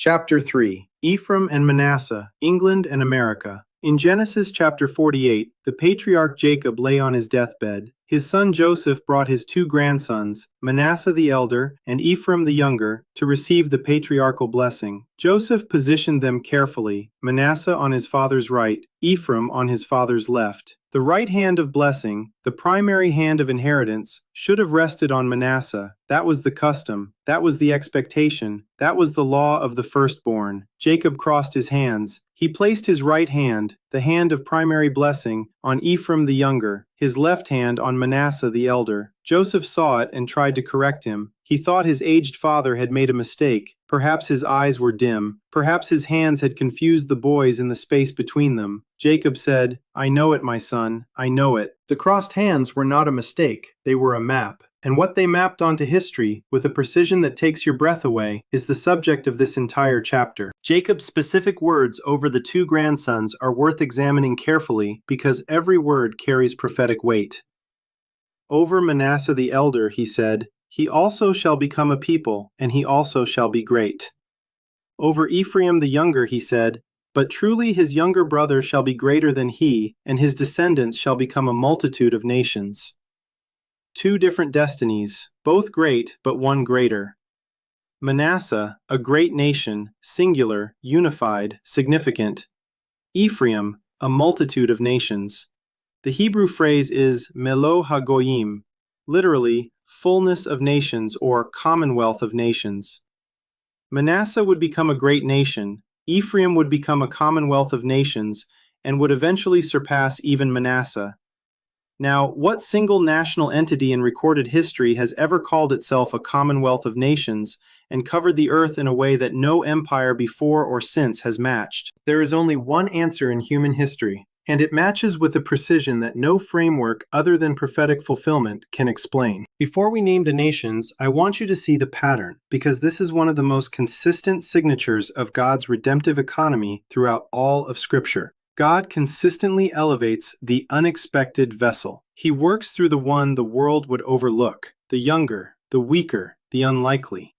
Chapter 3. Ephraim and Manasseh, England and America. In Genesis chapter 48, the patriarch Jacob lay on his deathbed. His son Joseph brought his two grandsons, Manasseh the elder and Ephraim the younger, to receive the patriarchal blessing. Joseph positioned them carefully, Manasseh on his father's right, Ephraim on his father's left. The right hand of blessing, the primary hand of inheritance, should have rested on Manasseh. That was the custom, that was the expectation, that was the law of the firstborn. Jacob crossed his hands. He placed his right hand, the hand of primary blessing, on Ephraim the younger, his left hand on Manasseh the elder. Joseph saw it and tried to correct him. He thought his aged father had made a mistake. Perhaps his eyes were dim. Perhaps his hands had confused the boys in the space between them. Jacob said, "I know it, my son, I know it." The crossed hands were not a mistake. They were a map. And what they mapped onto history, with a precision that takes your breath away, is the subject of this entire chapter. Jacob's specific words over the two grandsons are worth examining carefully because every word carries prophetic weight. Over Manasseh the elder, he said, "He also shall become a people, and he also shall be great." Over Ephraim the younger, he said, "But truly his younger brother shall be greater than he, and his descendants shall become a multitude of nations." Two different destinies, both great, but one greater. Manasseh, a great nation, singular, unified, significant. Ephraim, a multitude of nations. The Hebrew phrase is melo hagoyim, literally, fullness of nations or commonwealth of nations. Manasseh would become a great nation, Ephraim would become a commonwealth of nations, and would eventually surpass even Manasseh. Now, what single national entity in recorded history has ever called itself a commonwealth of nations and covered the earth in a way that no empire before or since has matched? There is only one answer in human history, and it matches with a precision that no framework other than prophetic fulfillment can explain. Before we name the nations, I want you to see the pattern, because this is one of the most consistent signatures of God's redemptive economy throughout all of Scripture. God consistently elevates the unexpected vessel. He works through the one the world would overlook, the younger, the weaker, the unlikely.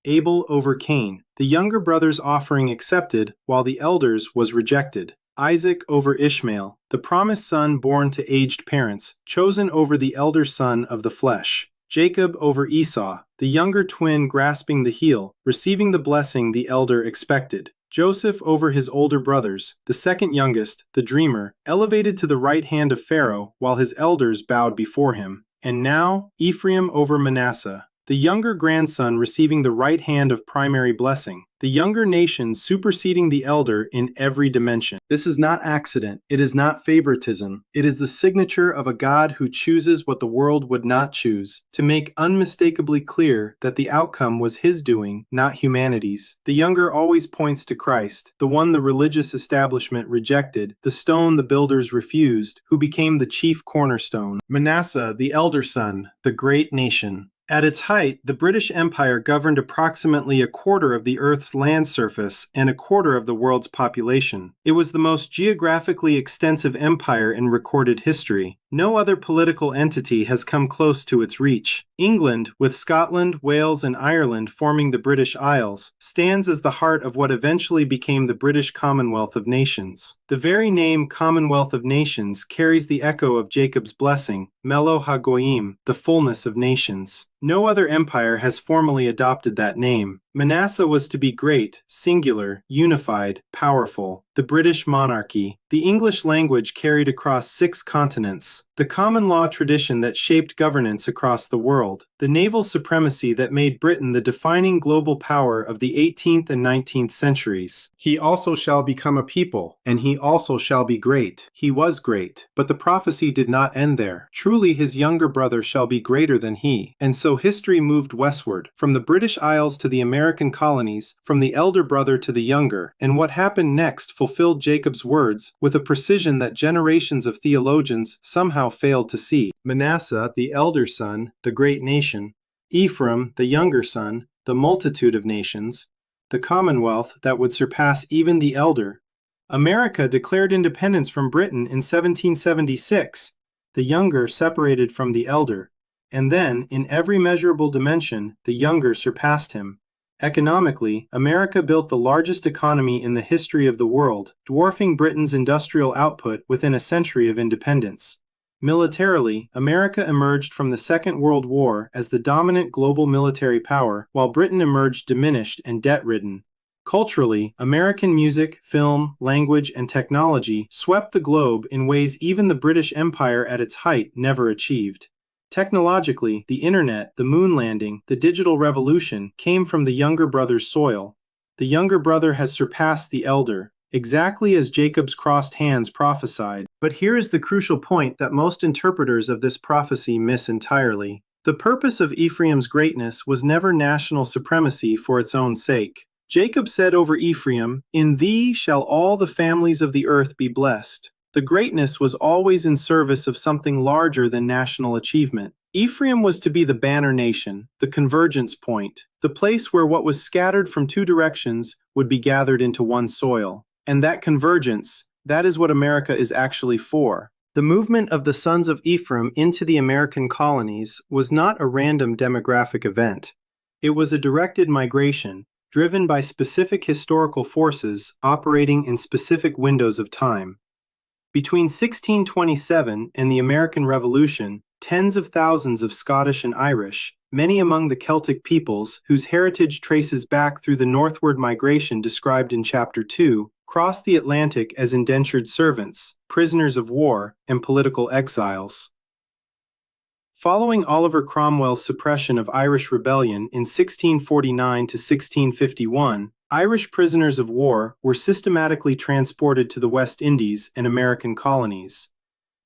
Abel over Cain, the younger brother's offering accepted while the elder's was rejected. Isaac over Ishmael, the promised son born to aged parents, chosen over the elder son of the flesh. Jacob over Esau, the younger twin grasping the heel, receiving the blessing the elder expected. Joseph over his older brothers, the second youngest, the dreamer, elevated to the right hand of Pharaoh while his elders bowed before him. And now, Ephraim over Manasseh, the younger grandson receiving the right hand of primary blessing, the younger nation superseding the elder in every dimension. This is not accident. It is not favoritism. It is the signature of a God who chooses what the world would not choose, to make unmistakably clear that the outcome was his doing, not humanity's. The younger always points to Christ, the one the religious establishment rejected, the stone the builders refused, who became the chief cornerstone. Manasseh, the elder son, the great nation. At its height, the British Empire governed approximately a quarter of the Earth's land surface and a quarter of the world's population. It was the most geographically extensive empire in recorded history. No other political entity has come close to its reach. England, with Scotland, Wales, and Ireland forming the British Isles, stands as the heart of what eventually became the British Commonwealth of Nations. The very name Commonwealth of Nations carries the echo of Jacob's blessing, Melo HaGoyim, the fullness of nations. No other empire has formally adopted that name. Manasseh was to be great, singular, unified, powerful. The British monarchy, the English language carried across 6 continents, the common law tradition that shaped governance across the world, the naval supremacy that made Britain the defining global power of the 18th and 19th centuries. He also shall become a people, and he also shall be great. He was great, but the prophecy did not end there. Truly his younger brother shall be greater than he. And so history moved westward, from the British Isles to the American colonies, from the elder brother to the younger, and what happened next fulfilled Jacob's words with a precision that generations of theologians somehow failed to see. Manasseh, the elder son, the great nation. Ephraim, the younger son, the multitude of nations. The commonwealth that would surpass even the elder. America declared independence from Britain in 1776. The younger separated from the elder. And then, in every measurable dimension, the younger surpassed him. Economically, America built the largest economy in the history of the world, dwarfing Britain's industrial output within a century of independence. Militarily, America emerged from the Second World War as the dominant global military power, while Britain emerged diminished and debt-ridden. Culturally, American music, film, language, and technology swept the globe in ways even the British Empire at its height never achieved. Technologically, the internet, the moon landing, the digital revolution came from the younger brother's soil. The younger brother has surpassed the elder, exactly as Jacob's crossed hands prophesied. But here is the crucial point that most interpreters of this prophecy miss entirely. The purpose of Ephraim's greatness was never national supremacy for its own sake. Jacob said over Ephraim, "In thee shall all the families of the earth be blessed." The greatness was always in service of something larger than national achievement. Ephraim was to be the banner nation, the convergence point, the place where what was scattered from two directions would be gathered into one soil. And that convergence, that is what America is actually for. The movement of the sons of Ephraim into the American colonies was not a random demographic event. It was a directed migration, driven by specific historical forces operating in specific windows of time. Between 1627 and the American Revolution, tens of thousands of Scottish and Irish, many among the Celtic peoples whose heritage traces back through the northward migration described in Chapter 2, crossed the Atlantic as indentured servants, prisoners of war, and political exiles. Following Oliver Cromwell's suppression of Irish rebellion in 1649 to 1651, Irish prisoners of war were systematically transported to the West Indies and American colonies.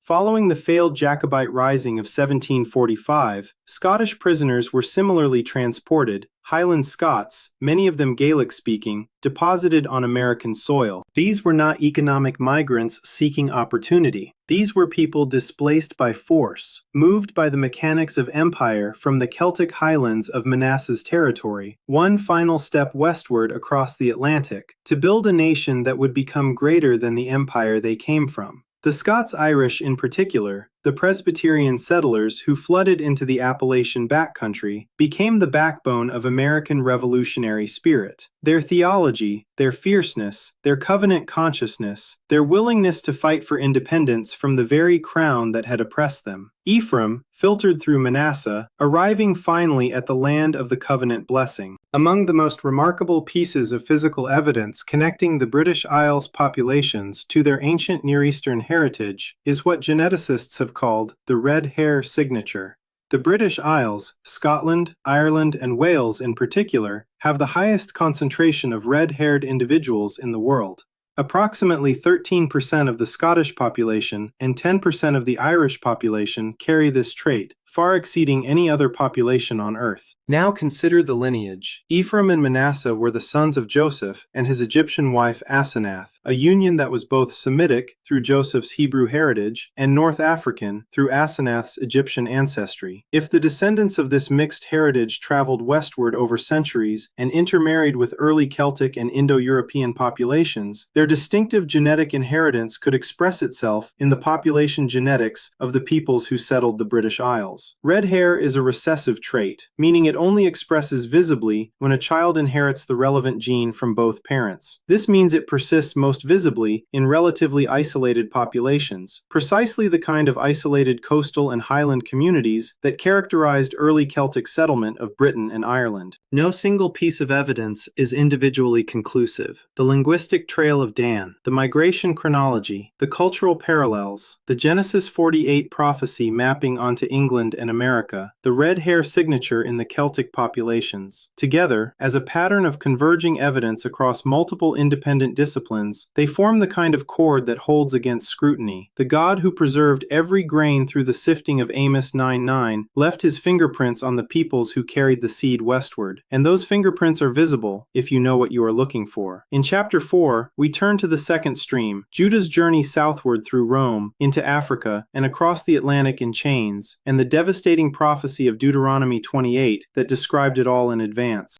Following the failed Jacobite Rising of 1745, Scottish prisoners were similarly transported, Highland Scots, many of them Gaelic-speaking, deposited on American soil. These were not economic migrants seeking opportunity. These were people displaced by force, moved by the mechanics of empire from the Celtic highlands of Manasseh's territory, one final step westward across the Atlantic, to build a nation that would become greater than the empire they came from. The Scots-Irish in particular, the Presbyterian settlers who flooded into the Appalachian backcountry, became the backbone of American revolutionary spirit. Their theology, their fierceness, their covenant consciousness, their willingness to fight for independence from the very crown that had oppressed them. Ephraim, filtered through Manasseh, arriving finally at the land of the covenant blessing. Among the most remarkable pieces of physical evidence connecting the British Isles populations to their ancient Near Eastern heritage is what geneticists have called the red hair signature. The British Isles, Scotland, Ireland, and Wales in particular, have the highest concentration of red-haired individuals in the world. Approximately 13% of the Scottish population and 10% of the Irish population carry this trait, far exceeding any other population on Earth. Now consider the lineage. Ephraim and Manasseh were the sons of Joseph and his Egyptian wife Asenath, a union that was both Semitic, through Joseph's Hebrew heritage, and North African, through Asenath's Egyptian ancestry. If the descendants of this mixed heritage traveled westward over centuries and intermarried with early Celtic and Indo-European populations, their distinctive genetic inheritance could express itself in the population genetics of the peoples who settled the British Isles. Red hair is a recessive trait, meaning it only expresses visibly when a child inherits the relevant gene from both parents. This means it persists most visibly in relatively isolated populations, precisely the kind of isolated coastal and highland communities that characterized early Celtic settlement of Britain and Ireland. No single piece of evidence is individually conclusive. The linguistic trail of Dan, the migration chronology, the cultural parallels, the Genesis 48 prophecy mapping onto England and America, the red hair signature in the Celtic populations. Together, as a pattern of converging evidence across multiple independent disciplines, they form the kind of cord that holds against scrutiny. The God who preserved every grain through the sifting of Amos 9:9 left his fingerprints on the peoples who carried the seed westward, and those fingerprints are visible if you know what you are looking for. In chapter 4, we turn to the second stream, Judah's journey southward through Rome, into Africa, and across the Atlantic in chains, and the devastating prophecy of Deuteronomy 28 that described it all in advance.